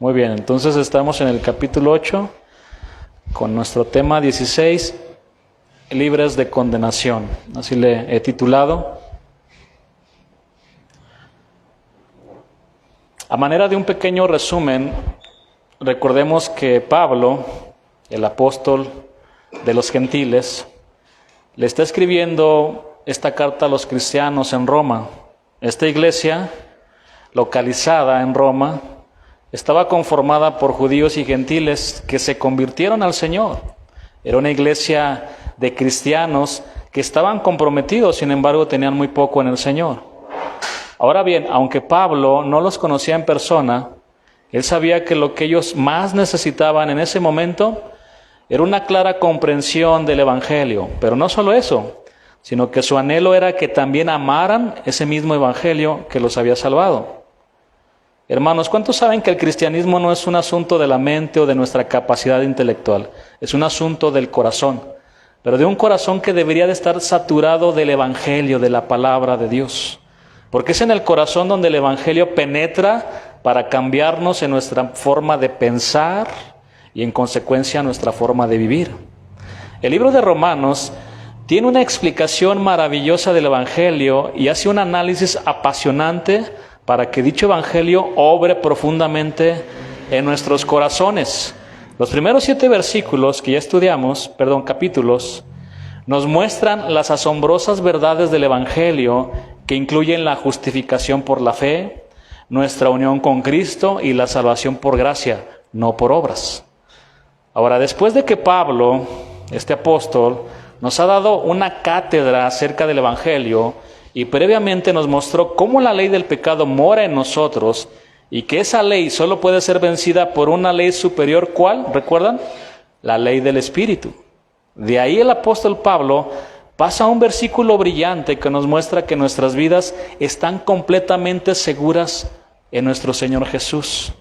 Muy bien, entonces estamos en el capítulo 8 con nuestro tema 16, libres de condenación. Así le he titulado. A manera de un pequeño resumen, recordemos que Pablo, el apóstol de los gentiles, le está escribiendo esta carta a los cristianos en Roma. Esta iglesia, localizada en Roma, estaba conformada por judíos y gentiles que se convirtieron al Señor. Era una iglesia de cristianos que estaban comprometidos, sin embargo tenían muy poco en el Señor. Ahora bien, aunque Pablo no los conocía en persona, él sabía que lo que ellos más necesitaban en ese momento era una clara comprensión del Evangelio. Pero no solo eso, sino que su anhelo era que también amaran ese mismo Evangelio que los había salvado. Hermanos, ¿cuántos saben que el cristianismo no es un asunto de la mente o de nuestra capacidad intelectual? Es un asunto del corazón, pero de un corazón que debería de estar saturado del Evangelio, de la palabra de Dios. Porque es en el corazón donde el Evangelio penetra para cambiarnos en nuestra forma de pensar y en consecuencia nuestra forma de vivir. El libro de Romanos tiene una explicación maravillosa del Evangelio y hace un análisis apasionante para que dicho Evangelio obre profundamente en nuestros corazones. Los primeros 7 versículos que ya estudiamos, capítulos, nos muestran las asombrosas verdades del Evangelio que incluyen la justificación por la fe, nuestra unión con Cristo y la salvación por gracia, no por obras. Ahora, después de que Pablo, este apóstol, nos ha dado una cátedra acerca del Evangelio y previamente nos mostró cómo la ley del pecado mora en nosotros y que esa ley solo puede ser vencida por una ley superior, ¿cuál? ¿Recuerdan? La ley del Espíritu. De ahí el apóstol Pablo pasa a un versículo brillante que nos muestra que nuestras vidas están completamente seguras en nuestro Señor Jesús.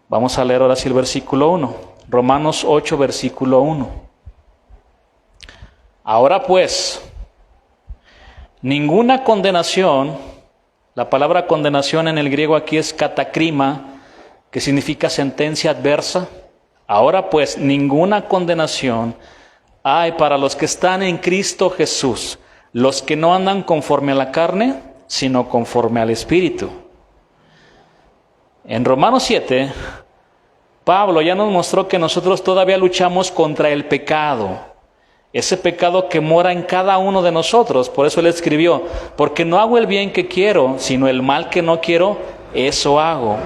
Vamos a leer ahora sí el versículo 1. Romanos 8, versículo 1. Ahora pues, ninguna condenación, la palabra condenación en el griego aquí es katakrima, que significa sentencia adversa. Ahora pues, ninguna condenación hay para los que están en Cristo Jesús, los que no andan conforme a la carne, sino conforme al Espíritu. En Romanos 7, Pablo ya nos mostró que nosotros todavía luchamos contra el pecado, ese pecado que mora en cada uno de nosotros. Por eso él escribió, porque no hago el bien que quiero, sino el mal que no quiero, eso hago.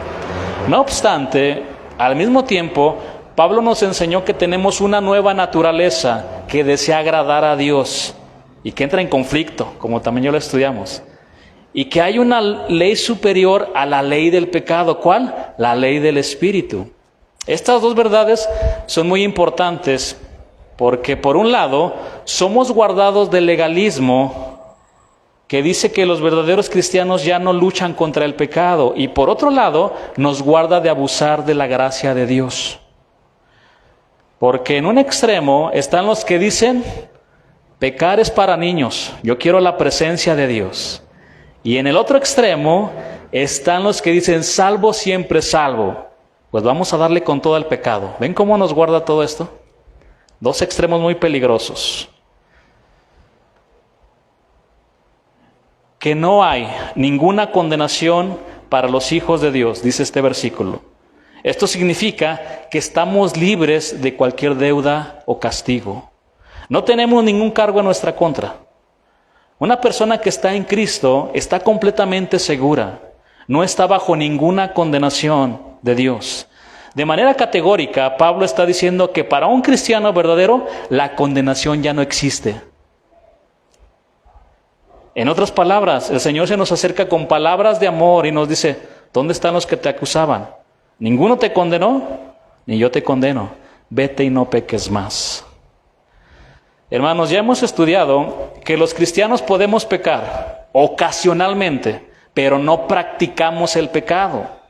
No obstante, al mismo tiempo, Pablo nos enseñó que tenemos una nueva naturaleza que desea agradar a Dios y que entra en conflicto, como también ya lo estudiamos. Y que hay una ley superior a la ley del pecado. ¿Cuál? La ley del Espíritu. Estas dos verdades son muy importantes porque, por un lado, somos guardados del legalismo que dice que los verdaderos cristianos ya no luchan contra el pecado. Y por otro lado, nos guarda de abusar de la gracia de Dios. Porque en un extremo están los que dicen, pecar es para niños, yo quiero la presencia de Dios. Y en el otro extremo están los que dicen, salvo siempre salvo. Pues vamos a darle con todo el pecado. ¿Ven cómo nos guarda todo esto? Dos extremos muy peligrosos. Que no hay ninguna condenación para los hijos de Dios, dice este versículo. Esto significa que estamos libres de cualquier deuda o castigo. No tenemos ningún cargo en nuestra contra. Una persona que está en Cristo está completamente segura. No está bajo ninguna condenación de Dios. De manera categórica, Pablo está diciendo que para un cristiano verdadero, la condenación ya no existe. En otras palabras, el Señor se nos acerca con palabras de amor y nos dice, ¿dónde están los que te acusaban? Ninguno te condenó, ni yo te condeno. Vete y no peques más. Hermanos, ya hemos estudiado que los cristianos podemos pecar ocasionalmente, pero no practicamos el pecado.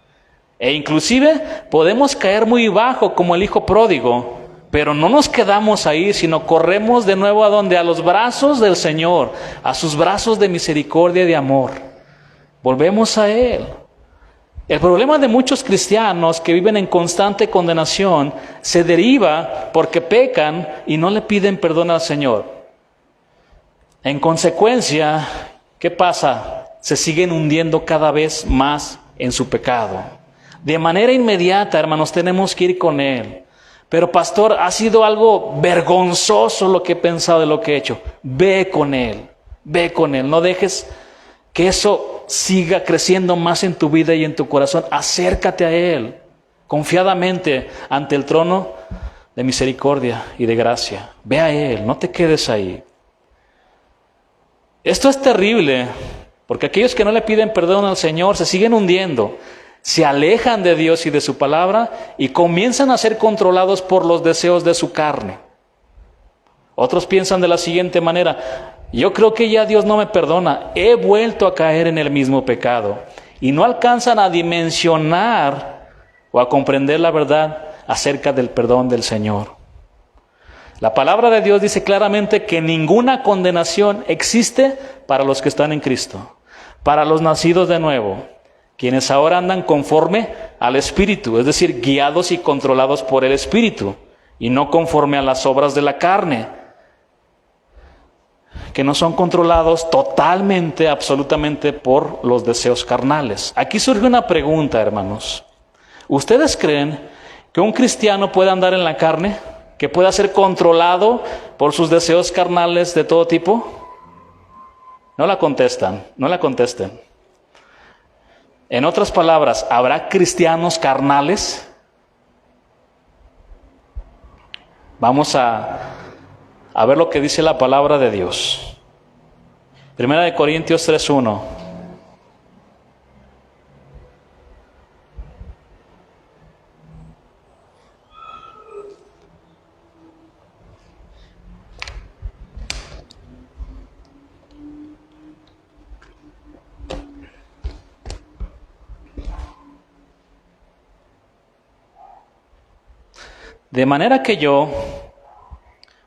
E inclusive podemos caer muy bajo como el hijo pródigo, pero no nos quedamos ahí, sino corremos de nuevo a donde, a los brazos del Señor, a sus brazos de misericordia y de amor. Volvemos a Él. El problema de muchos cristianos que viven en constante condenación se deriva porque pecan y no le piden perdón al Señor. En consecuencia, ¿qué pasa? Se siguen hundiendo cada vez más en su pecado. De manera inmediata, hermanos, tenemos que ir con Él. Pero pastor, ha sido algo vergonzoso lo que he pensado de lo que he hecho. Ve con Él, no dejes que eso siga creciendo más en tu vida y en tu corazón. Acércate a Él confiadamente ante el trono de misericordia y de gracia. Ve a Él, no te quedes ahí. Esto es terrible, porque aquellos que no le piden perdón al Señor se siguen hundiendo, se alejan de Dios y de su palabra y comienzan a ser controlados por los deseos de su carne. Otros piensan de la siguiente manera: yo creo que ya Dios no me perdona, he vuelto a caer en el mismo pecado. Y no alcanzan a dimensionar o a comprender la verdad acerca del perdón del Señor. La palabra de Dios dice claramente que ninguna condenación existe para los que están en Cristo, para los nacidos de nuevo, quienes ahora andan conforme al Espíritu, es decir, guiados y controlados por el Espíritu, y no conforme a las obras de la carne, que no son controlados totalmente, absolutamente por los deseos carnales. Aquí surge una pregunta, hermanos. ¿Ustedes creen que un cristiano puede andar en la carne? ¿Que pueda ser controlado por sus deseos carnales de todo tipo? No la contesten. En otras palabras, ¿habrá cristianos carnales? Vamos a ver lo que dice la palabra de Dios. Primera de Corintios 3:1. De manera que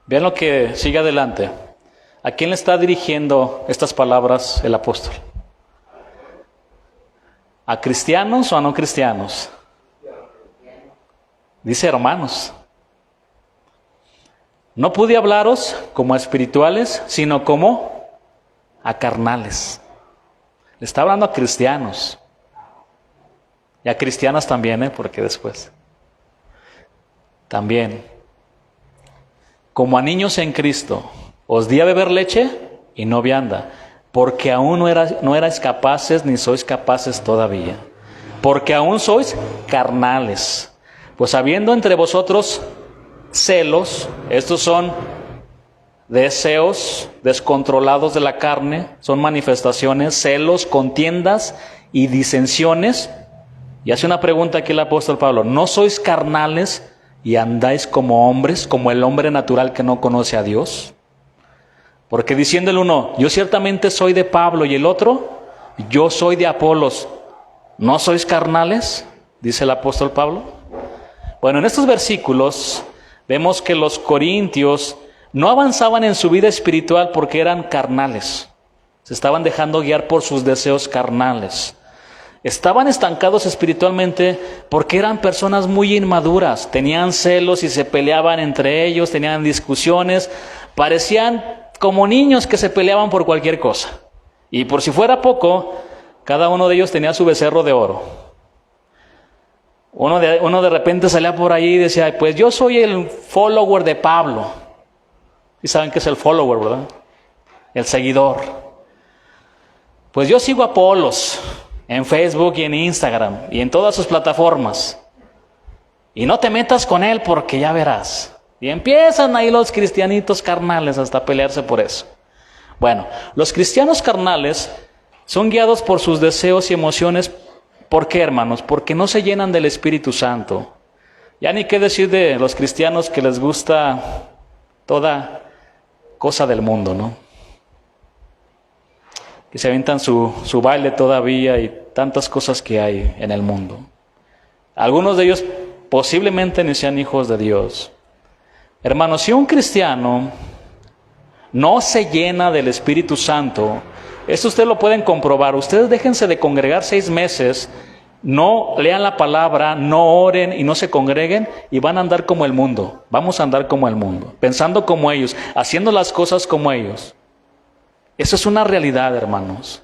vean lo que sigue adelante. ¿A quién le está dirigiendo estas palabras el apóstol? ¿A cristianos o a no cristianos? Dice hermanos. No pude hablaros como a espirituales, sino como a carnales. Le está hablando a cristianos. Y a cristianas también, porque después. También. Como a niños en Cristo, os di a beber leche y no vianda, porque aún no erais capaces ni sois capaces todavía, porque aún sois carnales. Pues habiendo entre vosotros celos, estos son deseos descontrolados de la carne, son manifestaciones, celos, contiendas y disensiones. Y hace una pregunta aquí el apóstol Pablo: ¿no sois carnales y andáis como hombres, como el hombre natural que no conoce a Dios? Porque diciendo el uno, yo ciertamente soy de Pablo, y el otro, yo soy de Apolos, ¿no sois carnales?, dice el apóstol Pablo. Bueno, en estos versículos vemos que los corintios no avanzaban en su vida espiritual porque eran carnales. Se estaban dejando guiar por sus deseos carnales. Estaban estancados espiritualmente porque eran personas muy inmaduras. Tenían celos y se peleaban entre ellos, tenían discusiones. Parecían como niños que se peleaban por cualquier cosa. Y por si fuera poco, cada uno de ellos tenía su becerro de oro. Uno de repente salía por ahí y decía, pues yo soy el follower de Pablo. Y saben qué es el follower, ¿verdad? El seguidor. Pues yo sigo a Apolos en Facebook y en Instagram y en todas sus plataformas. Y no te metas con él porque ya verás. Y empiezan ahí los cristianitos carnales hasta pelearse por eso. Bueno, los cristianos carnales son guiados por sus deseos y emociones. ¿Por qué, hermanos? Porque no se llenan del Espíritu Santo. Ya ni qué decir de los cristianos que les gusta toda cosa del mundo, ¿no? Que se avientan su baile todavía y tantas cosas que hay en el mundo. Algunos de ellos posiblemente ni sean hijos de Dios. Hermanos, si un cristiano no se llena del Espíritu Santo, esto ustedes lo pueden comprobar. Ustedes déjense de congregar 6 meses no lean la palabra, no oren y no se congreguen y van a andar como el mundo. Vamos a andar como el mundo, pensando como ellos, haciendo las cosas como ellos. Eso es una realidad, hermanos.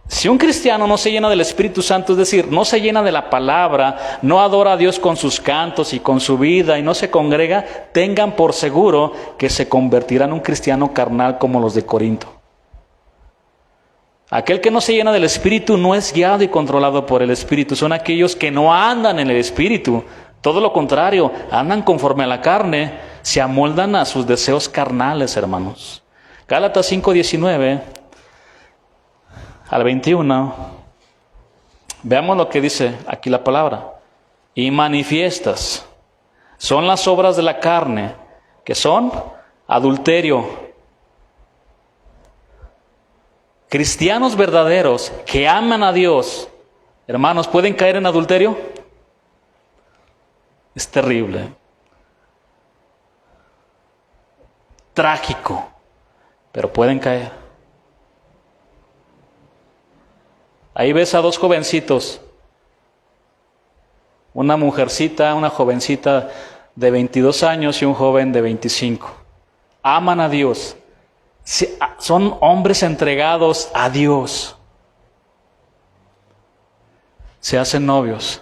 Si un cristiano no se llena del Espíritu Santo, es decir, no se llena de la palabra, no adora a Dios con sus cantos y con su vida y no se congrega, tengan por seguro que se convertirá en un cristiano carnal como los de Corinto. Aquel que no se llena del Espíritu no es guiado y controlado por el Espíritu. Son aquellos que no andan en el Espíritu. Todo lo contrario, andan conforme a la carne, se amoldan a sus deseos carnales, hermanos. Gálatas 5:19 al 21. Veamos lo que dice aquí la palabra. Y manifiestas son las obras de la carne, que son adulterio. Cristianos verdaderos que aman a Dios, hermanos, ¿pueden caer en adulterio? Es terrible. Trágico, pero pueden caer. Ahí ves a dos jovencitos, una mujercita, una jovencita de 22 años y un joven de 25. Aman a Dios, son hombres entregados a Dios. Se hacen novios.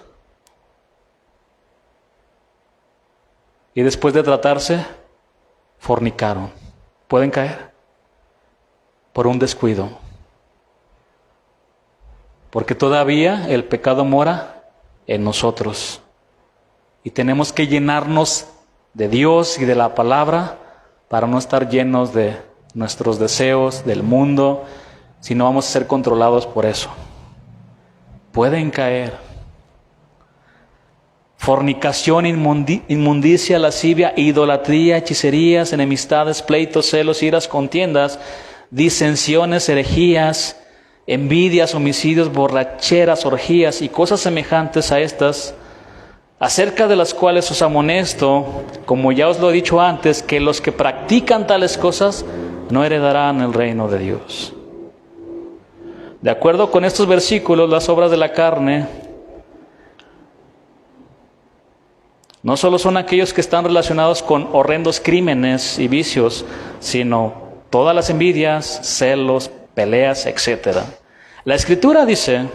Y después de tratarse, fornicaron. ¿Pueden caer? Por un descuido. Porque todavía el pecado mora en nosotros. Y tenemos que llenarnos de Dios y de la palabra para no estar llenos de nuestros deseos, del mundo, sino vamos a ser controlados por eso. Pueden caer. Fornicación, inmundicia, lascivia, idolatría, hechicerías, enemistades, pleitos, celos, iras, contiendas, disensiones, herejías, envidias, homicidios, borracheras, orgías y cosas semejantes a estas, acerca de las cuales os amonesto, como ya os lo he dicho antes, que los que practican tales cosas no heredarán el reino de Dios. De acuerdo con estos versículos, las obras de la carne no solo son aquellos que están relacionados con horrendos crímenes y vicios, sino todas las envidias, celos, peleas, etc. La Escritura dice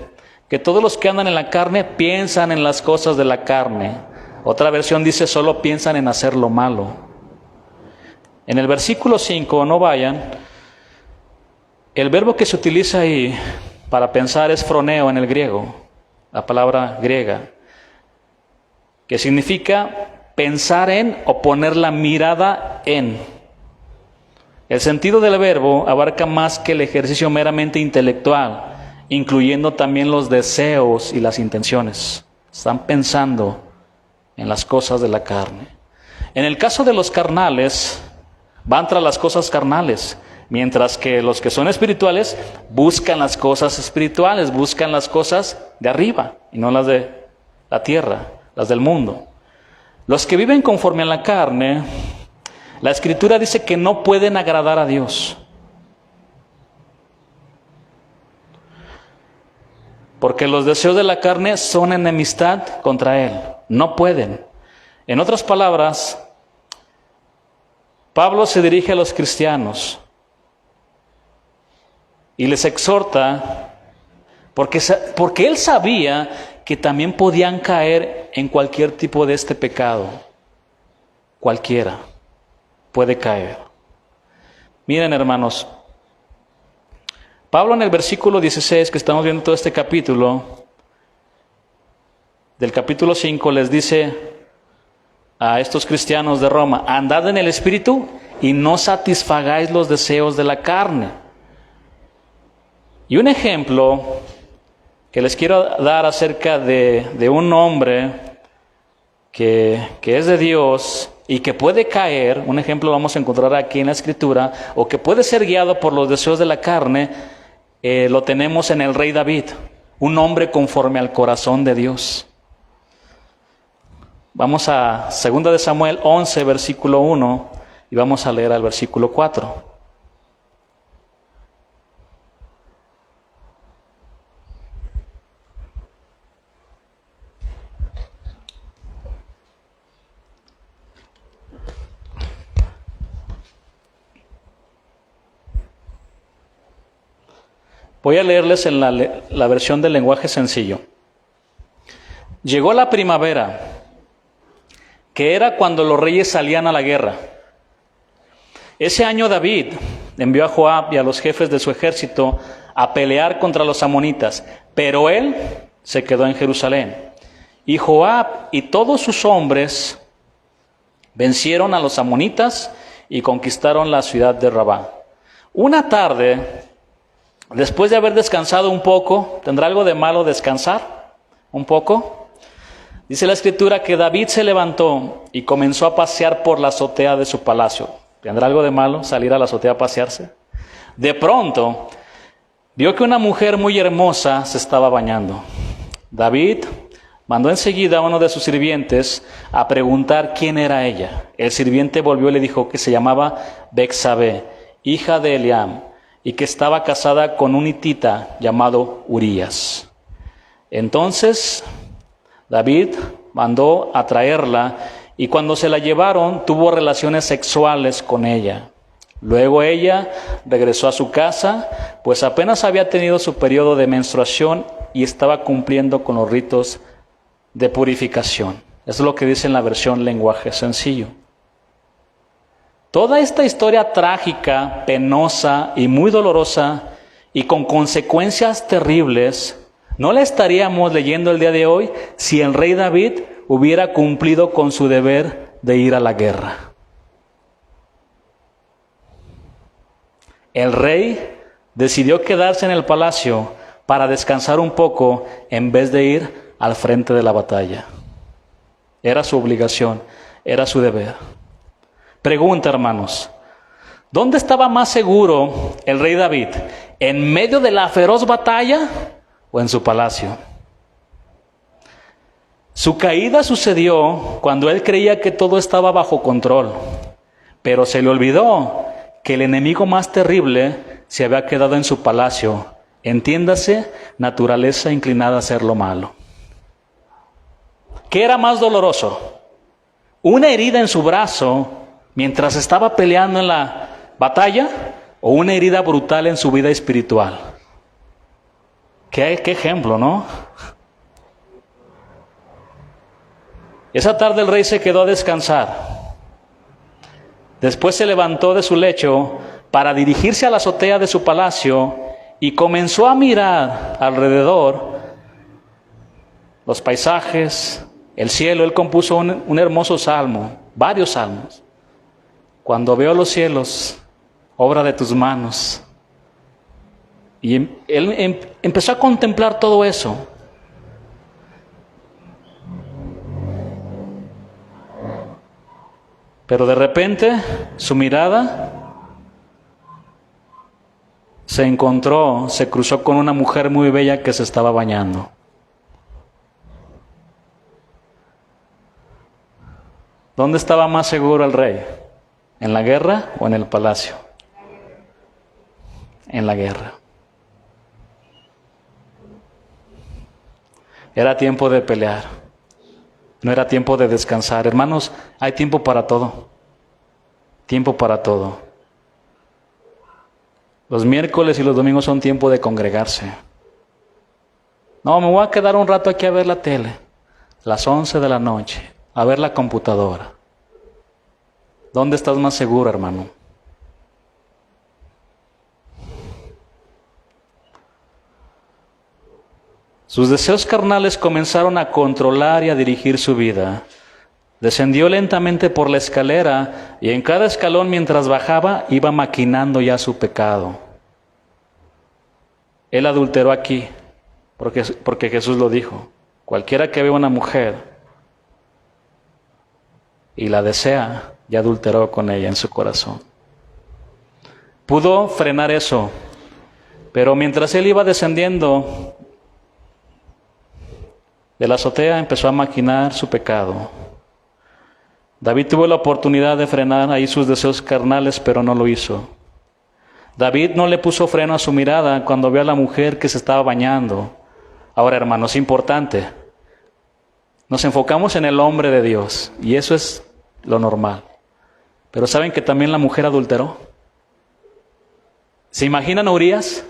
que todos los que andan en la carne piensan en las cosas de la carne. Otra versión dice solo piensan en hacer lo malo. En el versículo 5, no vayan, el verbo que se utiliza ahí para pensar es phroneo en el griego, la palabra griega, que significa pensar en o poner la mirada en. El sentido del verbo abarca más que el ejercicio meramente intelectual, incluyendo también los deseos y las intenciones. Están pensando en las cosas de la carne. En el caso de los carnales, van tras las cosas carnales, mientras que los que son espirituales buscan las cosas espirituales, buscan las cosas de arriba y no las de la tierra, las del mundo. Los que viven conforme a la carne, la Escritura dice que no pueden agradar a Dios. Porque los deseos de la carne son enemistad contra Él. No pueden. En otras palabras, Pablo se dirige a los cristianos y les exhorta porque él sabía que también podían caer en cualquier tipo de este pecado. Cualquiera puede caer. Miren, hermanos, Pablo en el versículo 16, que estamos viendo todo este capítulo, del capítulo 5, les dice a estos cristianos de Roma: andad en el Espíritu y no satisfagáis los deseos de la carne. Y un ejemplo que les quiero dar acerca de un hombre que es de Dios y que puede caer, un ejemplo lo vamos a encontrar aquí en la Escritura, o que puede ser guiado por los deseos de la carne, lo tenemos en el rey David, un hombre conforme al corazón de Dios. Vamos a 2 de Samuel 11, versículo 1, y vamos a leer al versículo 4. Voy a leerles en la versión del lenguaje sencillo. Llegó la primavera, que era cuando los reyes salían a la guerra. Ese año David envió a Joab y a los jefes de su ejército a pelear contra los amonitas, pero él se quedó en Jerusalén. Y Joab y todos sus hombres vencieron a los amonitas y conquistaron la ciudad de Rabá. Una tarde, después de haber descansado un poco, ¿tendrá algo de malo descansar un poco? Dice la Escritura que David se levantó y comenzó a pasear por la azotea de su palacio. ¿Tendrá algo de malo salir a la azotea a pasearse? De pronto, vio que una mujer muy hermosa se estaba bañando. David mandó enseguida a uno de sus sirvientes a preguntar quién era ella. El sirviente volvió y le dijo que se llamaba Betsabé, hija de Eliam, y que estaba casada con un hitita llamado Urías. Entonces David mandó a traerla y cuando se la llevaron tuvo relaciones sexuales con ella. Luego ella regresó a su casa, pues apenas había tenido su periodo de menstruación y estaba cumpliendo con los ritos de purificación. Eso es lo que dice en la versión lenguaje sencillo. Toda esta historia trágica, penosa y muy dolorosa y con consecuencias terribles, no la estaríamos leyendo el día de hoy si el rey David hubiera cumplido con su deber de ir a la guerra. El rey decidió quedarse en el palacio para descansar un poco en vez de ir al frente de la batalla. Era su obligación, era su deber. Pregunta, hermanos, ¿dónde estaba más seguro el rey David? ¿En medio de la feroz batalla o en su palacio? Su caída sucedió cuando él creía que todo estaba bajo control, pero se le olvidó que el enemigo más terrible se había quedado en su palacio. Entiéndase, naturaleza inclinada a hacer lo malo. ¿Qué era más doloroso? ¿Una herida en su brazo mientras estaba peleando en la batalla o una herida brutal en su vida espiritual? ¿Qué ejemplo, ¿no? Esa tarde el rey se quedó a descansar. Después se levantó de su lecho para dirigirse a la azotea de su palacio y comenzó a mirar alrededor los paisajes, el cielo. Él compuso un hermoso salmo, varios salmos. Cuando veo los cielos, obra de tus manos. Y él empezó a contemplar todo eso. Pero de repente su mirada se cruzó con una mujer muy bella que se estaba bañando. ¿Dónde estaba más seguro el rey? ¿En la guerra o en el palacio? En la guerra. Era tiempo de pelear. No era tiempo de descansar. Hermanos, hay tiempo para todo. Tiempo para todo. Los miércoles y los domingos son tiempo de congregarse. No, me voy a quedar un rato aquí a ver la tele. Las 11 de la noche. A ver la computadora. ¿Dónde estás más seguro, hermano? Sus deseos carnales comenzaron a controlar y a dirigir su vida. Descendió lentamente por la escalera y en cada escalón mientras bajaba iba maquinando ya su pecado. Él adulteró aquí, porque Jesús lo dijo. Cualquiera que vea una mujer y la desea, ya adulteró con ella en su corazón. Pudo frenar eso, pero mientras él iba descendiendo de la azotea, empezó a maquinar su pecado. David tuvo la oportunidad de frenar ahí sus deseos carnales, pero no lo hizo. David no le puso freno a su mirada cuando vio a la mujer que se estaba bañando. Ahora, hermanos, es importante. Nos enfocamos en el hombre de Dios, y eso es lo normal. Pero ¿saben que también la mujer adulteró? ¿Se imaginan a Urías?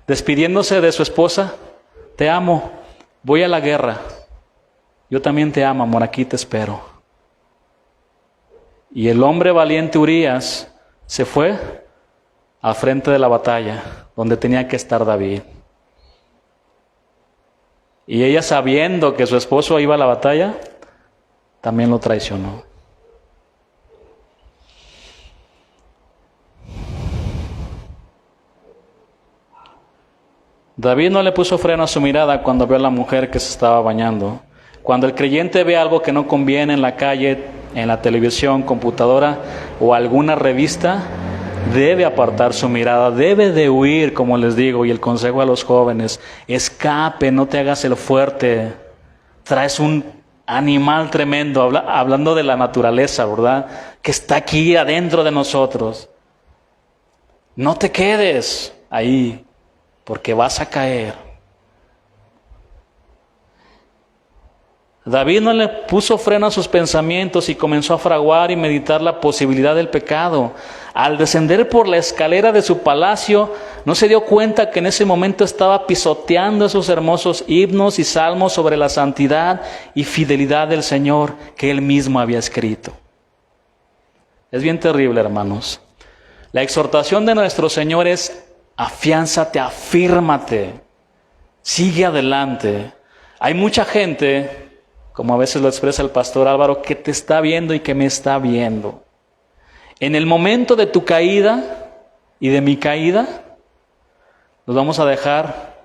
despidiéndose de su esposa: te amo, voy a la guerra. Yo también te amo, amor, aquí te espero. Y el hombre valiente Urías se fue al frente de la batalla, donde tenía que estar David. Y ella, sabiendo que su esposo iba a la batalla, también lo traicionó. David no le puso freno a su mirada cuando vio a la mujer que se estaba bañando. Cuando el creyente ve algo que no conviene en la calle, en la televisión, computadora o alguna revista, debe apartar su mirada, debe de huir, como les digo, y el consejo a los jóvenes: escape, no te hagas el fuerte. Traes un animal tremendo, hablando de la naturaleza, ¿verdad?, que está aquí adentro de nosotros. No te quedes ahí, porque vas a caer. David no le puso freno a sus pensamientos y comenzó a fraguar y meditar la posibilidad del pecado. Al descender por la escalera de su palacio, no se dio cuenta que en ese momento estaba pisoteando esos hermosos himnos y salmos sobre la santidad y fidelidad del Señor que él mismo había escrito. Es bien terrible, hermanos. La exhortación de nuestro Señor es: afiánzate, afírmate, sigue adelante. Hay mucha gente, como a veces lo expresa el pastor Álvaro, que te está viendo y que me está viendo. En el momento de tu caída y de mi caída, los vamos a dejar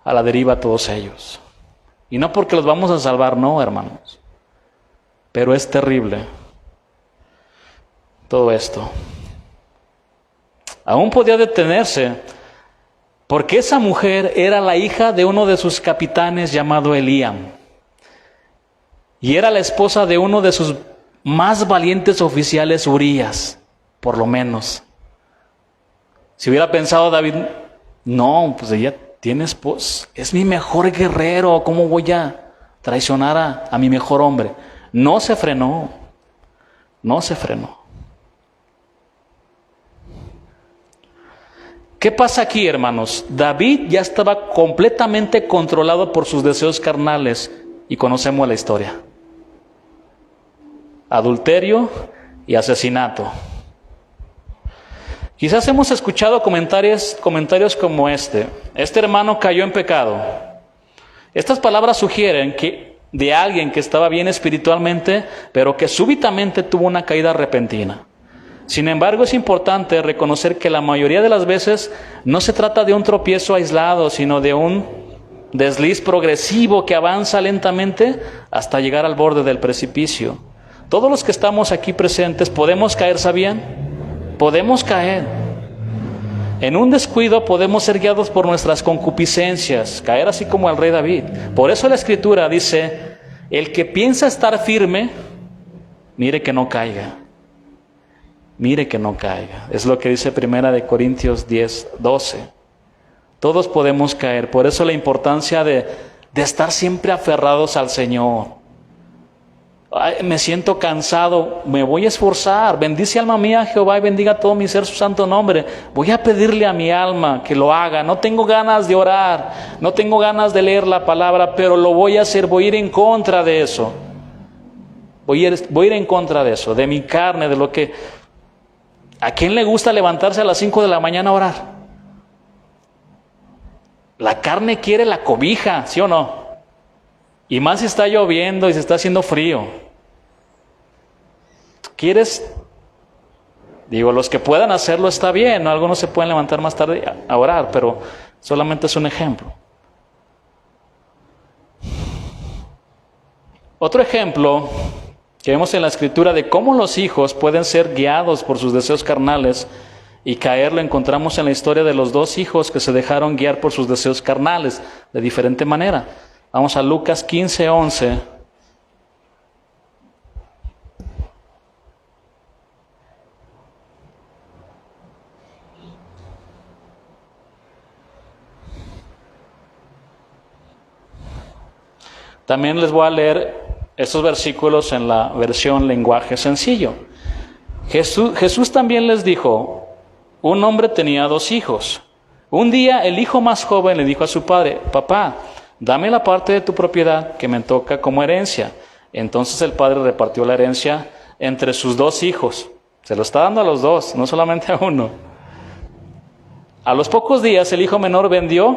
a la deriva a todos ellos. Y no porque los vamos a salvar, no, hermanos. Pero es terrible todo esto. Aún podía detenerse, porque esa mujer era la hija de uno de sus capitanes llamado Eliam. Y era la esposa de uno de sus más valientes oficiales, Urías, por lo menos. Si hubiera pensado David: no, pues ella tiene esposa, es mi mejor guerrero, ¿cómo voy a traicionar a mi mejor hombre? No se frenó, no se frenó. ¿Qué pasa aquí, hermanos? David ya estaba completamente controlado por sus deseos carnales, y conocemos la historia: adulterio y asesinato. Quizás hemos escuchado comentarios como este hermano cayó en pecado. Estas palabras sugieren que de alguien que estaba bien espiritualmente, pero que súbitamente tuvo una caída repentina. Sin embargo, es importante reconocer que la mayoría de las veces no se trata de un tropiezo aislado, sino de un desliz progresivo que avanza lentamente hasta llegar al borde del precipicio. Todos los que estamos aquí presentes podemos caer, ¿sabían? Podemos caer. En un descuido podemos ser guiados por nuestras concupiscencias, caer así como el rey David. Por eso la Escritura dice: el que piensa estar firme, mire que no caiga. Mire que no caiga. Es lo que dice 1 Corintios 10:12. Todos podemos caer. Por eso la importancia de estar siempre aferrados al Señor. Ay, me siento cansado, me voy a esforzar. Bendice alma mía Jehová y bendiga todo mi ser su santo nombre. Voy a pedirle a mi alma que lo haga. No tengo ganas de orar, no tengo ganas de leer la palabra, pero lo voy a hacer. Voy a ir en contra de eso. Voy a ir en contra de eso, de mi carne, de lo que... ¿A quién le gusta levantarse a las 5 de la mañana a orar? La carne quiere la cobija, ¿sí o no? Y más si está lloviendo y se está haciendo frío. ¿Quieres? Digo, los que puedan hacerlo está bien, ¿no? Algunos se pueden levantar más tarde a orar, pero solamente es un ejemplo. Otro ejemplo que vemos en la Escritura de cómo los hijos pueden ser guiados por sus deseos carnales y caer, lo encontramos en la historia de los dos hijos que se dejaron guiar por sus deseos carnales de diferente manera. Vamos a Lucas 15:11. También les voy a leer estos versículos en la versión lenguaje sencillo. Jesús también les dijo: un hombre tenía 2 hijos. Un día el hijo más joven le dijo a su padre: papá, dame la parte de tu propiedad que me toca como herencia. Entonces el padre repartió la herencia entre sus dos hijos. Se lo está dando a los dos, no solamente a uno. A los pocos días el hijo menor vendió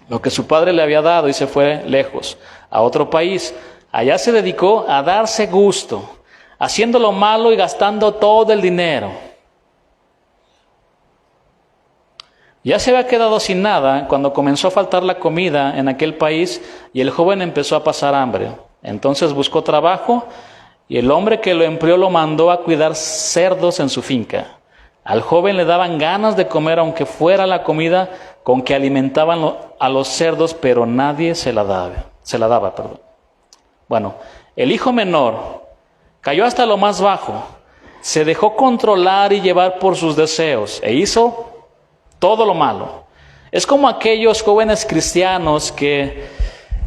lo que su padre le había dado y se fue lejos, a otro país. Allá se dedicó a darse gusto, haciendo lo malo y gastando todo el dinero. Ya se había quedado sin nada cuando comenzó a faltar la comida en aquel país y el joven empezó a pasar hambre. Entonces buscó trabajo y el hombre que lo empleó lo mandó a cuidar cerdos en su finca. Al joven le daban ganas de comer aunque fuera la comida con que alimentaban a los cerdos, pero nadie se la daba. Bueno, el hijo menor cayó hasta lo más bajo, se dejó controlar y llevar por sus deseos e hizo todo lo malo. Es como aquellos jóvenes cristianos que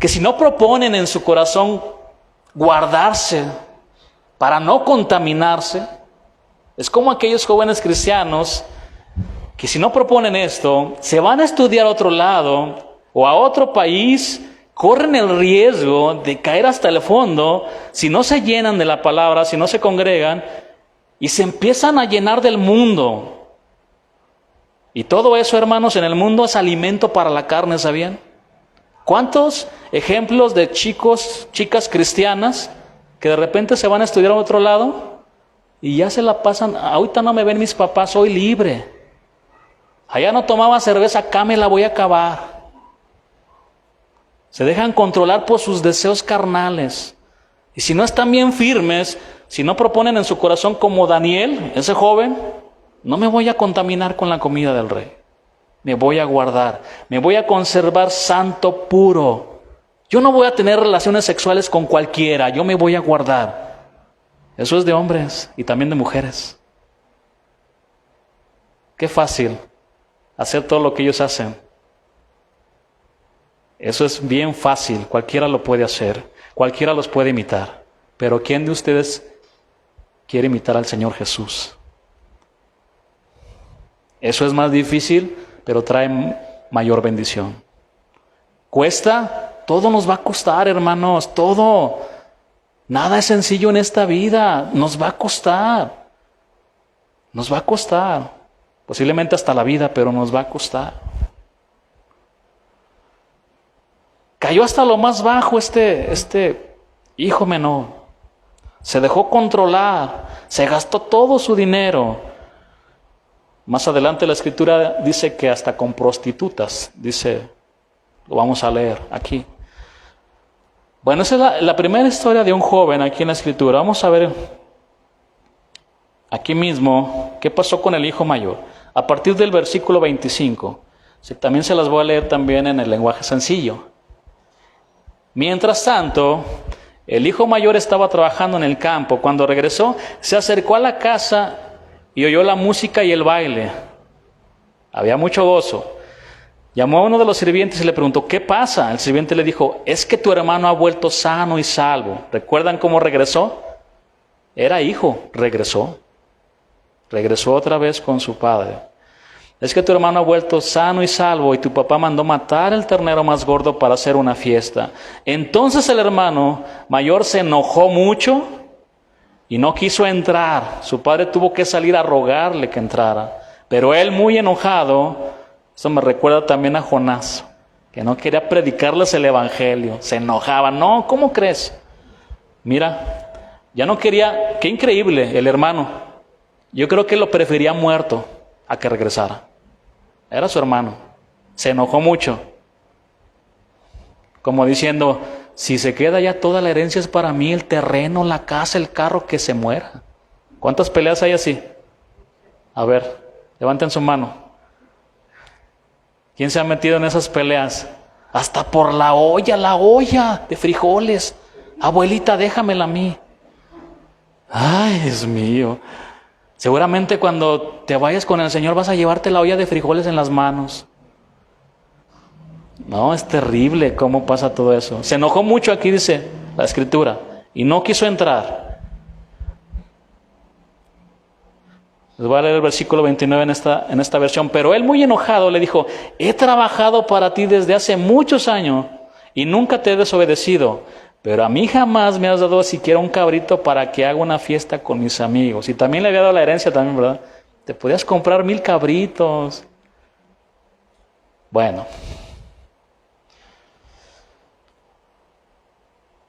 si no proponen en su corazón guardarse para no contaminarse, es como aquellos jóvenes cristianos que si no proponen esto, se van a estudiar a otro lado o a otro país, corren el riesgo de caer hasta el fondo si no se llenan de la palabra, si no se congregan y se empiezan a llenar del mundo. Y todo eso, hermanos, en el mundo es alimento para la carne, ¿sabían? ¿Cuántos ejemplos de chicas cristianas que de repente se van a estudiar a otro lado y ya se la pasan? Ahorita no me ven mis papás, soy libre. Allá no tomaba cerveza, acá me la voy a acabar. Se dejan controlar por sus deseos carnales. Y si no están bien firmes, si no proponen en su corazón como Daniel, ese joven, no me voy a contaminar con la comida del rey. Me voy a guardar, me voy a conservar santo, puro. Yo no voy a tener relaciones sexuales con cualquiera, yo me voy a guardar. Eso es de hombres y también de mujeres. Qué fácil hacer todo lo que ellos hacen. Eso es bien fácil, cualquiera lo puede hacer, cualquiera los puede imitar. Pero ¿quién de ustedes quiere imitar al Señor Jesús? Eso es más difícil, pero trae mayor bendición. ¿Cuesta? Todo nos va a costar, hermanos, todo. Nada es sencillo en esta vida, nos va a costar. Nos va a costar. Posiblemente hasta la vida, pero nos va a costar. Cayó hasta lo más bajo este hijo menor. Se dejó controlar, se gastó todo su dinero. Más adelante la Escritura dice que hasta con prostitutas, dice, lo vamos a leer aquí. Bueno, esa es la primera historia de un joven aquí en la Escritura. Vamos a ver aquí mismo qué pasó con el hijo mayor. A partir del versículo 25. También se las voy a leer también en el lenguaje sencillo. Mientras tanto, el hijo mayor estaba trabajando en el campo. Cuando regresó, se acercó a la casa y oyó la música y el baile. Había mucho gozo. Llamó a uno de los sirvientes y le preguntó: ¿qué pasa? El sirviente le dijo: es que tu hermano ha vuelto sano y salvo. ¿Recuerdan cómo regresó? Era hijo, regresó. Regresó otra vez con su padre. Es que tu hermano ha vuelto sano y salvo y tu papá mandó matar el ternero más gordo para hacer una fiesta. Entonces el hermano mayor se enojó mucho y no quiso entrar. Su padre tuvo que salir a rogarle que entrara. Pero él, muy enojado, eso me recuerda también a Jonás, que no quería predicarles el evangelio. Se enojaba. No, ¿cómo crees? Mira, ya no quería. Qué increíble el hermano. Yo creo que lo prefería muerto a que regresara. Era su hermano. Se enojó mucho. Como diciendo: si se queda ya toda la herencia es para mí, el terreno, la casa, el carro, que se muera. ¿Cuántas peleas hay así? A ver, levanten su mano. ¿Quién se ha metido en esas peleas? Hasta por la olla de frijoles. Abuelita, déjamela a mí. Ay, Dios mío. Seguramente cuando te vayas con el Señor vas a llevarte la olla de frijoles en las manos. No, es terrible cómo pasa todo eso. Se enojó mucho, aquí dice la Escritura, y no quiso entrar. Les voy a leer el versículo 29 en esta versión. Pero él, muy enojado, le dijo: he trabajado para ti desde hace muchos años y nunca te he desobedecido. Pero a mí jamás me has dado siquiera un cabrito para que haga una fiesta con mis amigos. Y también le había dado la herencia también, ¿verdad? Te podías comprar 1000 cabritos. Bueno.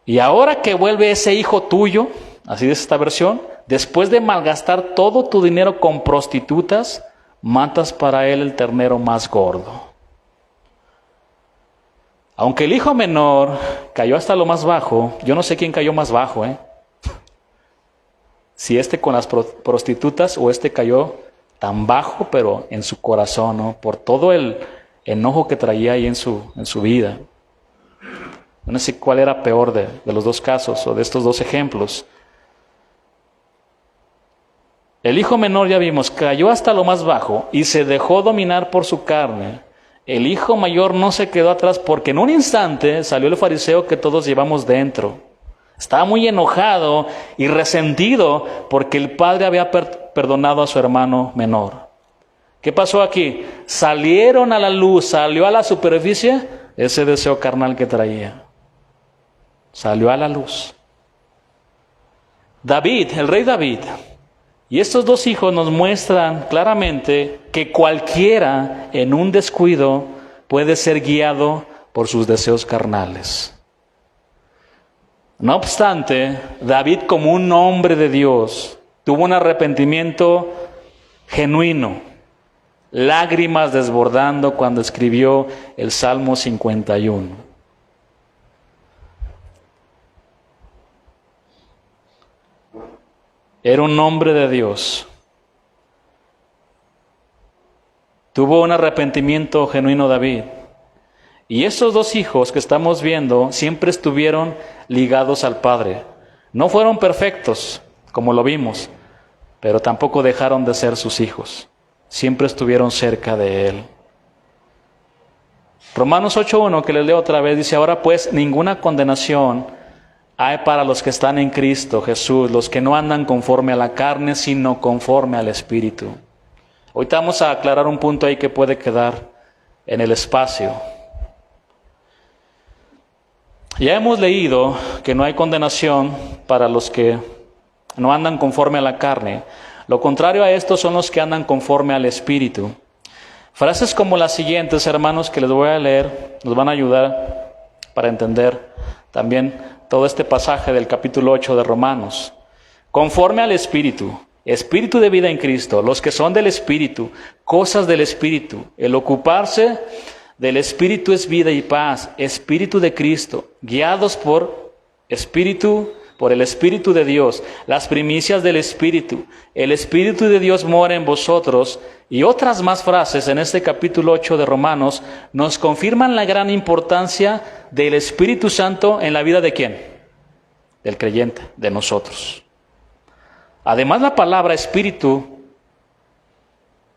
Y ahora que vuelve ese hijo tuyo, así dice esta versión, después de malgastar todo tu dinero con prostitutas, matas para él el ternero más gordo. Aunque el hijo menor cayó hasta lo más bajo, yo no sé quién cayó más bajo, si este con las prostitutas o este cayó tan bajo, pero en su corazón, ¿no? Por todo el enojo que traía ahí en su vida. No sé cuál era peor de los dos casos o de estos dos ejemplos. El hijo menor, ya vimos, cayó hasta lo más bajo y se dejó dominar por su carne. El hijo mayor no se quedó atrás porque en un instante salió el fariseo que todos llevamos dentro. Estaba muy enojado y resentido porque el padre había perdonado a su hermano menor. ¿Qué pasó aquí? Salieron a la luz, salió a la superficie ese deseo carnal que traía. Salió a la luz. David, el rey David, y estos dos hijos nos muestran claramente que cualquiera en un descuido puede ser guiado por sus deseos carnales. No obstante, David, como un hombre de Dios, tuvo un arrepentimiento genuino, lágrimas desbordando cuando escribió el Salmo 51. Era un hombre de Dios. Tuvo un arrepentimiento genuino David. Y estos dos hijos que estamos viendo siempre estuvieron ligados al Padre. No fueron perfectos, como lo vimos, pero tampoco dejaron de ser sus hijos. Siempre estuvieron cerca de Él. Romanos 8:1, que les leo otra vez, dice: ahora pues ninguna condenación hay para los que están en Cristo Jesús, los que no andan conforme a la carne, sino conforme al Espíritu. Ahorita vamos a aclarar un punto ahí que puede quedar en el espacio. Ya hemos leído que no hay condenación para los que no andan conforme a la carne. Lo contrario a esto son los que andan conforme al Espíritu. Frases como las siguientes, hermanos, que les voy a leer, nos van a ayudar para entender también todo este pasaje del capítulo 8 de Romanos. Conforme al Espíritu, Espíritu de vida en Cristo, los que son del Espíritu, cosas del Espíritu. El ocuparse del Espíritu es vida y paz, Espíritu de Cristo, guiados por el Espíritu de Dios, las primicias del Espíritu, el Espíritu de Dios mora en vosotros, y otras más frases en este capítulo 8 de Romanos nos confirman la gran importancia del Espíritu Santo en la vida ¿de quién? Del creyente, de nosotros. Además, la palabra Espíritu,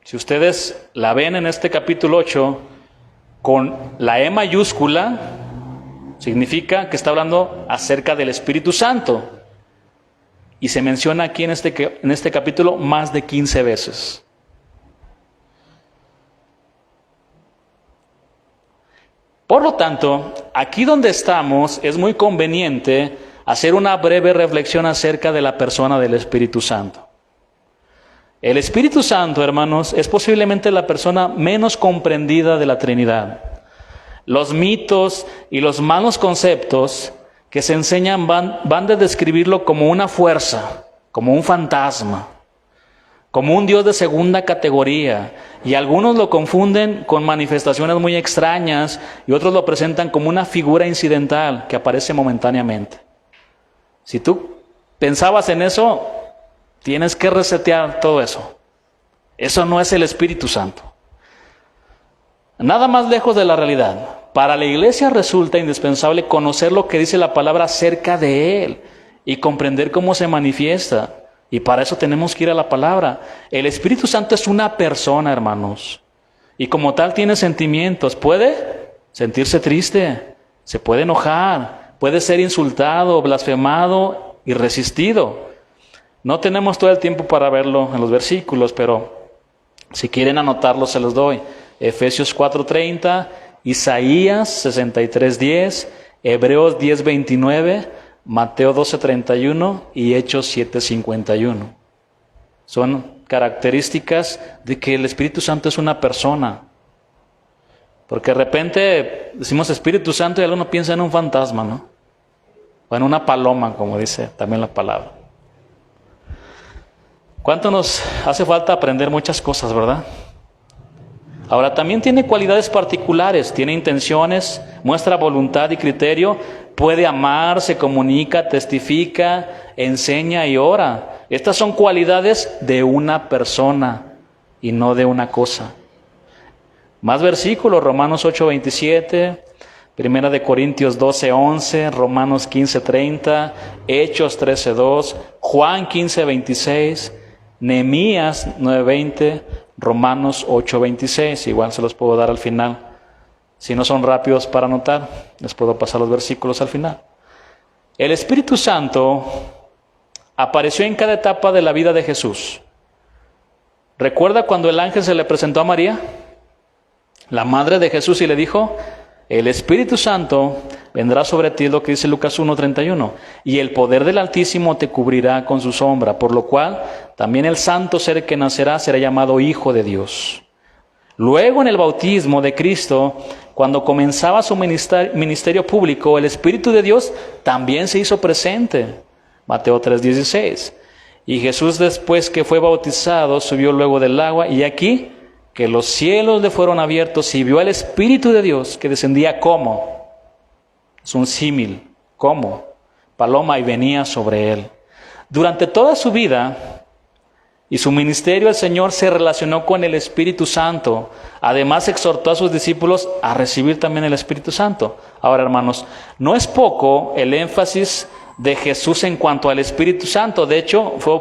si ustedes la ven en este capítulo 8, con la E mayúscula, significa que está hablando acerca del Espíritu Santo. Y se menciona aquí en este capítulo más de 15 veces. Por lo tanto, aquí donde estamos es muy conveniente hacer una breve reflexión acerca de la persona del Espíritu Santo. El Espíritu Santo, hermanos, es posiblemente la persona menos comprendida de la Trinidad. Los mitos y los malos conceptos que se enseñan van de describirlo como una fuerza, como un fantasma, como un Dios de segunda categoría, y algunos lo confunden con manifestaciones muy extrañas y otros lo presentan como una figura incidental que aparece momentáneamente. Si tú pensabas en eso, tienes que resetear todo eso. Eso no es el Espíritu Santo. Nada más lejos de la realidad. Para la iglesia resulta indispensable conocer lo que dice la palabra acerca de Él y comprender cómo se manifiesta. Y para eso tenemos que ir a la palabra. El Espíritu Santo es una persona, hermanos. Y como tal tiene sentimientos. Puede sentirse triste, se puede enojar, puede ser insultado, blasfemado y resistido. No tenemos todo el tiempo para verlo en los versículos, pero si quieren anotarlo se los doy. Efesios 4:30, Isaías 63:10, Hebreos 10:29, Mateo 12:31 y Hechos 7:51. Son características de que el Espíritu Santo es una persona. Porque de repente decimos Espíritu Santo y alguno piensa en un fantasma, ¿no? O en una paloma, como dice también la palabra. ¿Cuánto nos hace falta aprender muchas cosas, verdad? Ahora, también tiene cualidades particulares, tiene intenciones, muestra voluntad y criterio, puede amar, se comunica, testifica, enseña y ora. Estas son cualidades de una persona y no de una cosa. Más versículos, Romanos 8:27, Primera de Corintios 12:11, Romanos 15:30, Hechos 13:2, Juan 15:26, Nehemías 9:20, Romanos 8:26, igual se los puedo dar al final. Si no son rápidos para anotar, les puedo pasar los versículos al final. El Espíritu Santo apareció en cada etapa de la vida de Jesús. ¿Recuerda cuando el ángel se le presentó a María, la madre de Jesús, y le dijo: el Espíritu Santo vendrá sobre ti, lo que dice Lucas 1:31, y el poder del Altísimo te cubrirá con su sombra, por lo cual también el santo ser que nacerá será llamado Hijo de Dios. Luego, en el bautismo de Cristo, cuando comenzaba su ministerio público, el Espíritu de Dios también se hizo presente. Mateo 3:16. Y Jesús, después que fue bautizado, subió luego del agua, y aquí que los cielos le fueron abiertos y vio al Espíritu de Dios que descendía como, es un símil, como paloma, y venía sobre él. Durante toda su vida y su ministerio, el Señor se relacionó con el Espíritu Santo. Además, exhortó a sus discípulos a recibir también el Espíritu Santo. Ahora, hermanos, no es poco el énfasis de Jesús en cuanto al Espíritu Santo. De hecho, fue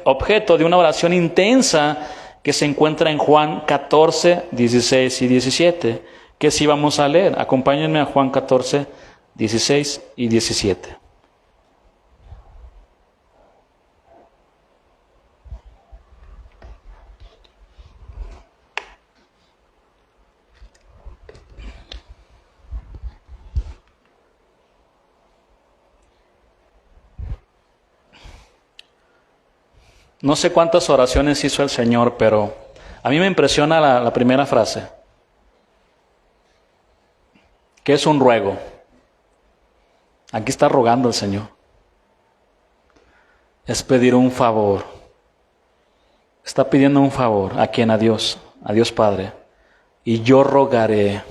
objeto de una oración intensa que se encuentra en Juan 14, 16 y 17, que sí vamos a leer. Acompáñenme a Juan 14, 16 y 17. No sé cuántas oraciones hizo el Señor, pero a mí me impresiona la primera frase, que es un ruego. Aquí está rogando el Señor. Es pedir un favor. Está pidiendo un favor. ¿A quién? A Dios Padre. Y yo rogaré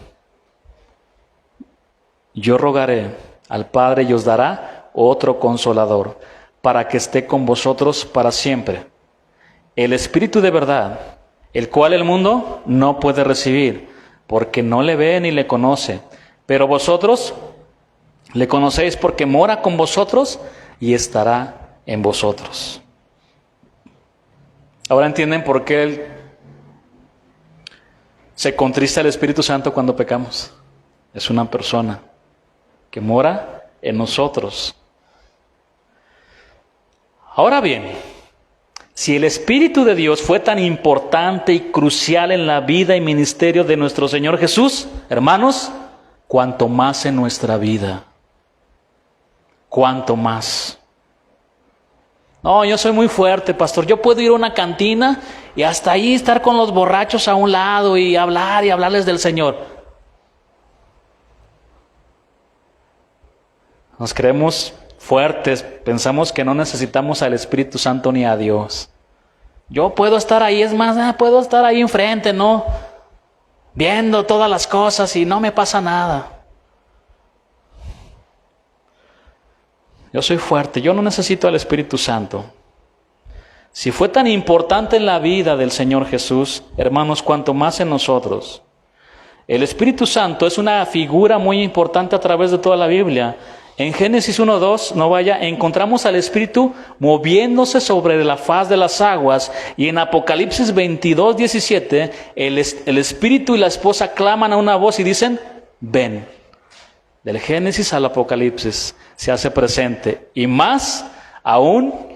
al Padre y os dará otro consolador, para que esté con vosotros para siempre. El Espíritu de verdad, el cual el mundo no puede recibir, porque no le ve ni le conoce. Pero vosotros le conocéis, porque mora con vosotros y estará en vosotros. Ahora entienden por qué Él se contrista el Espíritu Santo cuando pecamos. Es una persona que mora en nosotros. Ahora bien, si el Espíritu de Dios fue tan importante y crucial en la vida y ministerio de nuestro Señor Jesús, hermanos, cuanto más en nuestra vida. Cuanto más. No, yo soy muy fuerte, pastor. Yo puedo ir a una cantina y hasta ahí estar con los borrachos a un lado y hablarles del Señor. Nos creemos fuertes, pensamos que no necesitamos al Espíritu Santo ni a Dios. Yo puedo estar ahí, es más, puedo estar ahí enfrente, ¿no? Viendo todas las cosas y no me pasa nada. Yo soy fuerte, yo no necesito al Espíritu Santo. Si fue tan importante en la vida del Señor Jesús, hermanos, cuanto más en nosotros. El Espíritu Santo es una figura muy importante a través de toda la Biblia. En Génesis 1:2, no vaya, encontramos al Espíritu moviéndose sobre la faz de las aguas, y en Apocalipsis 22:17, el Espíritu y la esposa claman a una voz y dicen, ven. Del Génesis al Apocalipsis se hace presente, y más aún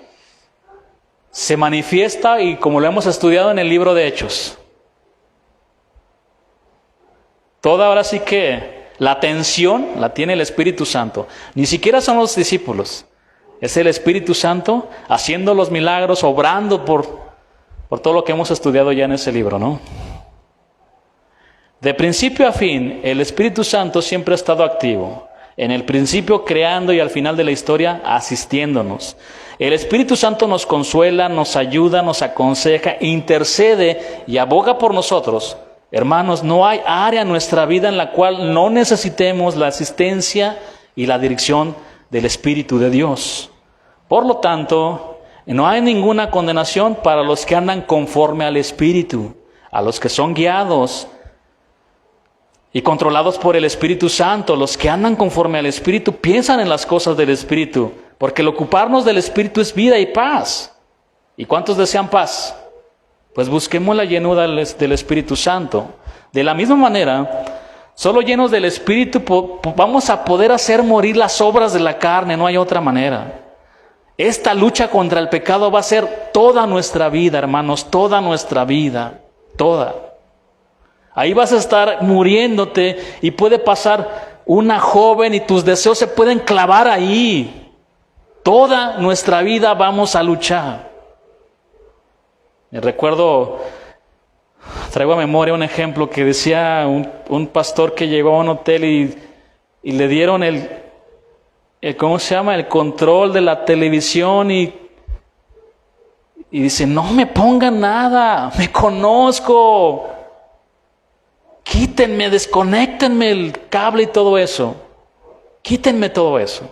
se manifiesta y como lo hemos estudiado en el libro de Hechos. Toda ahora sí que la atención la tiene el Espíritu Santo. Ni siquiera son los discípulos. Es el Espíritu Santo haciendo los milagros, obrando por todo lo que hemos estudiado ya en ese libro, ¿no? De principio a fin, el Espíritu Santo siempre ha estado activo. En el principio creando y al final de la historia asistiéndonos. El Espíritu Santo nos consuela, nos ayuda, nos aconseja, intercede y aboga por nosotros. Hermanos, no hay área en nuestra vida en la cual no necesitemos la asistencia y la dirección del Espíritu de Dios. Por lo tanto, no hay ninguna condenación para los que andan conforme al Espíritu, a los que son guiados y controlados por el Espíritu Santo. Los que andan conforme al Espíritu piensan en las cosas del Espíritu, porque el ocuparnos del Espíritu es vida y paz. ¿Y cuántos desean paz? Pues busquemos la llenura del Espíritu Santo. De la misma manera, solo llenos del Espíritu vamos a poder hacer morir las obras de la carne, no hay otra manera. Esta lucha contra el pecado va a ser toda nuestra vida, hermanos, toda nuestra vida, toda. Ahí vas a estar muriéndote y puede pasar una joven y tus deseos se pueden clavar ahí. Toda nuestra vida vamos a luchar. Me recuerdo, traigo a memoria un ejemplo que decía un pastor que llegó a un hotel y le dieron ¿cómo se llama? El control de la televisión y dice, no me pongan nada, me conozco. Quítenme, desconéctenme el cable y todo eso. Quítenme todo eso.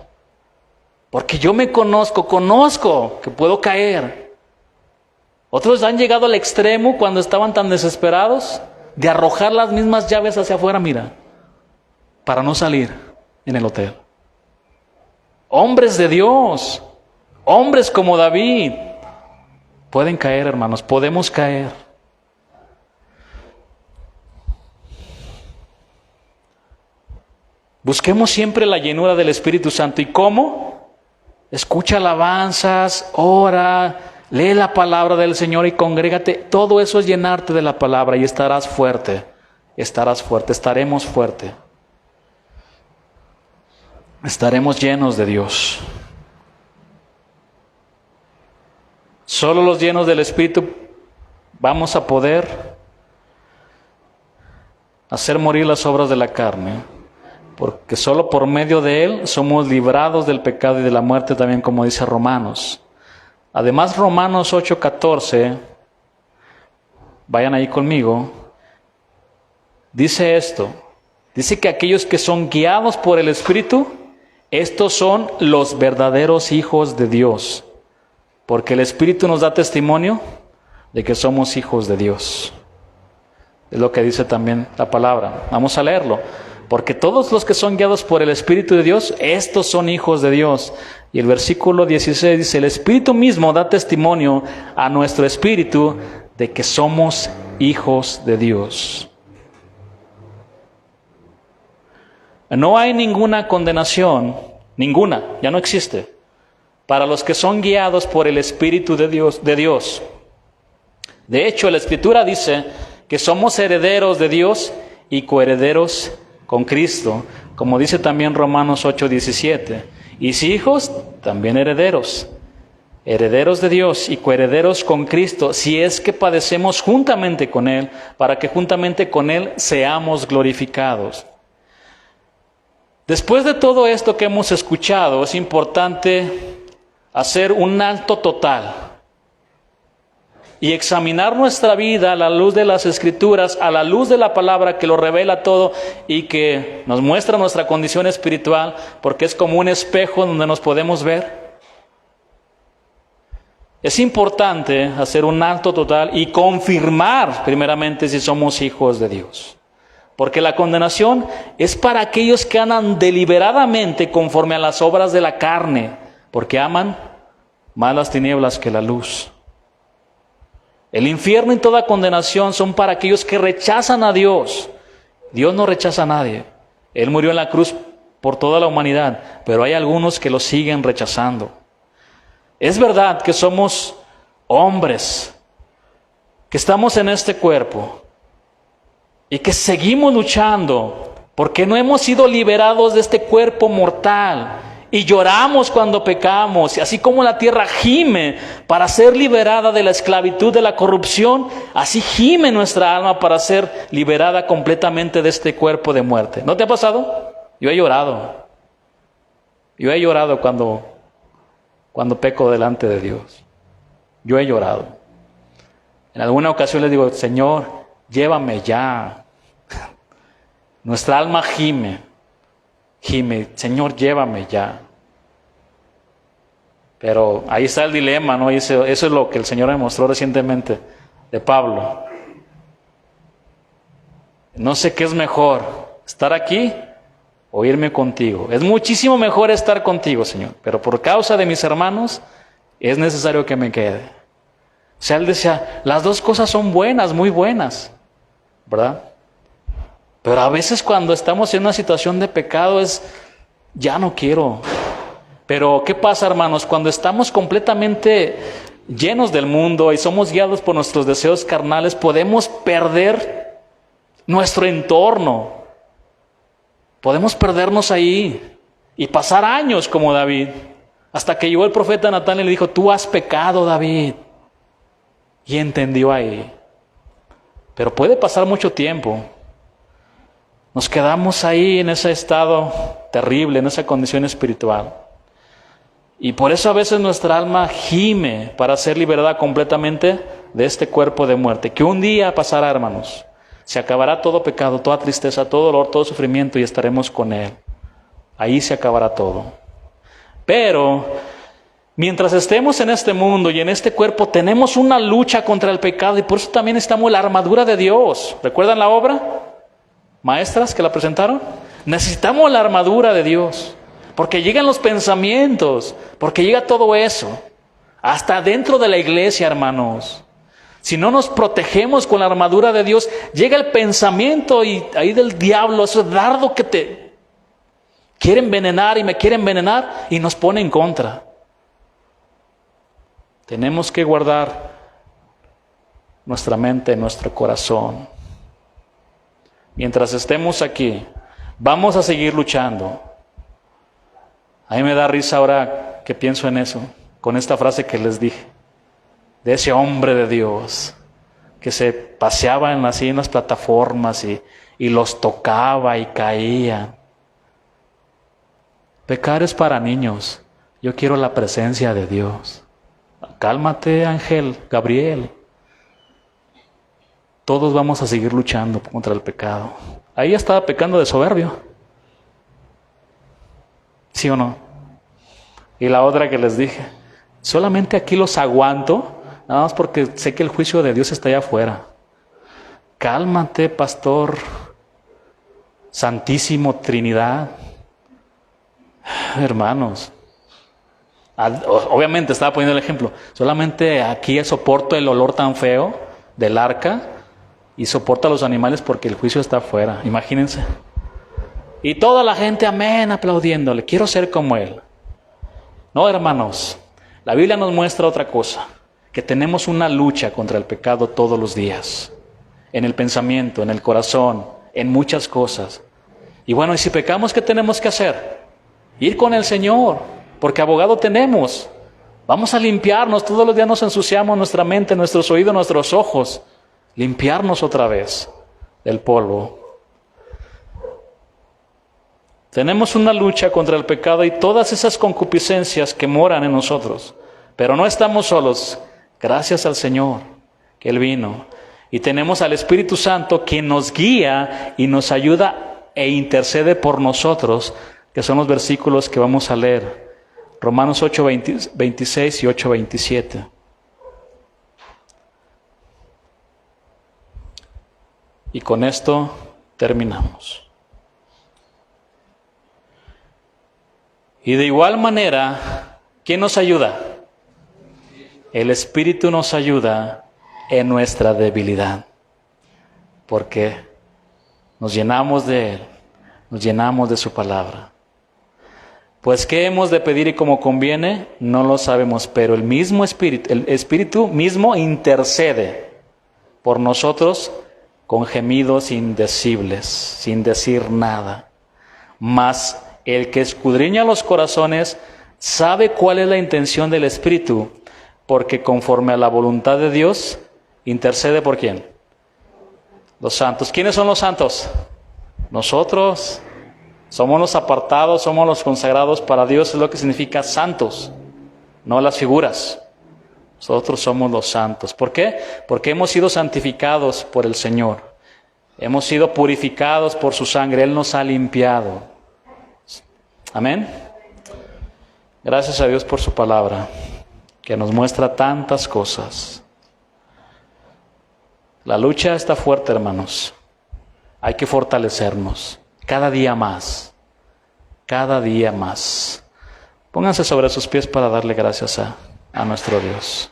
Porque yo me conozco que puedo caer. Otros han llegado al extremo cuando estaban tan desesperados de arrojar las mismas llaves hacia afuera, mira, para no salir en el hotel. Hombres de Dios, hombres como David, pueden caer, hermanos, podemos caer. Busquemos siempre la llenura del Espíritu Santo. ¿Y cómo? Escucha alabanzas, ora, lee la palabra del Señor y congrégate. Todo eso es llenarte de la palabra y estarás fuerte, estaremos fuertes. Estaremos llenos de Dios. Solo los llenos del Espíritu vamos a poder hacer morir las obras de la carne, porque solo por medio de Él somos librados del pecado y de la muerte, también como dice Romanos. Además, Romanos 8:14, vayan ahí conmigo, dice esto, dice que aquellos que son guiados por el Espíritu, estos son los verdaderos hijos de Dios, porque el Espíritu nos da testimonio de que somos hijos de Dios. Es lo que dice también la palabra. Vamos a leerlo. Porque todos los que son guiados por el Espíritu de Dios, estos son hijos de Dios. Y el versículo 16 dice, el Espíritu mismo da testimonio a nuestro espíritu de que somos hijos de Dios. No hay ninguna condenación, ninguna, ya no existe, para los que son guiados por el Espíritu de Dios. De hecho, la Escritura dice que somos herederos de Dios y coherederos con Cristo, como dice también Romanos 8:17. Y si hijos, también herederos, herederos de Dios y coherederos con Cristo, si es que padecemos juntamente con Él, para que juntamente con Él seamos glorificados. Después de todo esto que hemos escuchado, es importante hacer un alto total y examinar nuestra vida a la luz de las Escrituras, a la luz de la palabra que lo revela todo y que nos muestra nuestra condición espiritual, porque es como un espejo donde nos podemos ver. Es importante hacer un alto total y confirmar primeramente si somos hijos de Dios. Porque la condenación es para aquellos que andan deliberadamente conforme a las obras de la carne, porque aman más las tinieblas que la luz. El infierno y toda condenación son para aquellos que rechazan a Dios. Dios no rechaza a nadie. Él murió en la cruz por toda la humanidad, pero hay algunos que lo siguen rechazando. Es verdad que somos hombres que estamos en este cuerpo y que seguimos luchando porque no hemos sido liberados de este cuerpo mortal y lloramos cuando pecamos, y así como la tierra gime para ser liberada de la esclavitud de la corrupción, así gime nuestra alma para ser liberada completamente de este cuerpo de muerte. ¿No te ha pasado? Yo he llorado. Yo he llorado cuando peco delante de Dios. Yo he llorado. En alguna ocasión les digo, Señor, llévame ya. Nuestra alma gime, Señor, llévame ya. Pero ahí está el dilema, ¿no? Eso es lo que el Señor me mostró recientemente de Pablo. No sé qué es mejor, estar aquí o irme contigo. Es muchísimo mejor estar contigo, Señor, pero por causa de mis hermanos es necesario que me quede. O sea, él decía, las dos cosas son buenas, muy buenas, ¿verdad? Pero a veces cuando estamos en una situación de pecado ya no quiero. Pero ¿qué pasa, hermanos? Cuando estamos completamente llenos del mundo y somos guiados por nuestros deseos carnales, podemos perder nuestro entorno. Podemos perdernos ahí y pasar años como David. Hasta que llegó el profeta Natán y le dijo, tú has pecado, David. Y entendió ahí. Pero puede pasar mucho tiempo. Nos quedamos ahí en ese estado terrible, en esa condición espiritual. Y por eso a veces nuestra alma gime para ser liberada completamente de este cuerpo de muerte. Que un día pasará, hermanos. Se acabará todo pecado, toda tristeza, todo dolor, todo sufrimiento y estaremos con Él. Ahí se acabará todo. Pero mientras estemos en este mundo y en este cuerpo, tenemos una lucha contra el pecado y por eso también estamos la armadura de Dios. ¿Recuerdan la obra? Maestras que la presentaron. Necesitamos la armadura de Dios. Porque llegan los pensamientos, porque llega todo eso. Hasta dentro de la iglesia, hermanos. Si no nos protegemos con la armadura de Dios, llega el pensamiento y ahí del diablo, ese dardo que te quiere envenenar y me quiere envenenar y nos pone en contra. Tenemos que guardar nuestra mente, nuestro corazón. Mientras estemos aquí, vamos a seguir luchando. A mí me da risa ahora que pienso en eso, con esta frase que les dije, de ese hombre de Dios que se paseaba en las plataformas y los tocaba y caía. Pecar es para niños. Yo quiero la presencia de Dios. Cálmate, Ángel, Gabriel. Todos vamos a seguir luchando contra el pecado. Ahí estaba pecando de soberbio. ¿Sí o no? Y la otra que les dije, solamente aquí los aguanto, nada más porque sé que el juicio de Dios está allá afuera. Cálmate, pastor, Santísimo Trinidad. Hermanos, obviamente estaba poniendo el ejemplo, solamente aquí soporto el olor tan feo del arca y soporto a los animales porque el juicio está afuera, imagínense. Y toda la gente, amén, aplaudiéndole, quiero ser como él. No, hermanos, la Biblia nos muestra otra cosa, que tenemos una lucha contra el pecado todos los días, en el pensamiento, en el corazón, en muchas cosas. Y bueno, y si pecamos, ¿qué tenemos que hacer? Ir con el Señor, porque abogado tenemos. Vamos a limpiarnos, todos los días nos ensuciamos nuestra mente, nuestros oídos, nuestros ojos. Limpiarnos otra vez del polvo. Tenemos una lucha contra el pecado y todas esas concupiscencias que moran en nosotros. Pero no estamos solos, gracias al Señor, que Él vino. Y tenemos al Espíritu Santo que nos guía y nos ayuda e intercede por nosotros, que son los versículos que vamos a leer. Romanos 8:26 y 8:27. Y con esto terminamos. Y de igual manera, ¿quién nos ayuda? El Espíritu nos ayuda en nuestra debilidad. Porque nos llenamos de Él, nos llenamos de su palabra. Pues qué hemos de pedir y cómo conviene, no lo sabemos, pero el Espíritu mismo intercede por nosotros con gemidos indecibles, sin decir nada. Mas el que escudriña los corazones sabe cuál es la intención del Espíritu, porque conforme a la voluntad de Dios, intercede ¿por quién? Los santos. ¿Quiénes son los santos? Nosotros. Somos los apartados, somos los consagrados para Dios, es lo que significa santos, no las figuras. Nosotros somos los santos. ¿Por qué? Porque hemos sido santificados por el Señor. Hemos sido purificados por su sangre. Él nos ha limpiado. Amén. Gracias a Dios por su palabra, que nos muestra tantas cosas. La lucha está fuerte, hermanos. Hay que fortalecernos. Cada día más, cada día más. Pónganse sobre sus pies para darle gracias a nuestro Dios.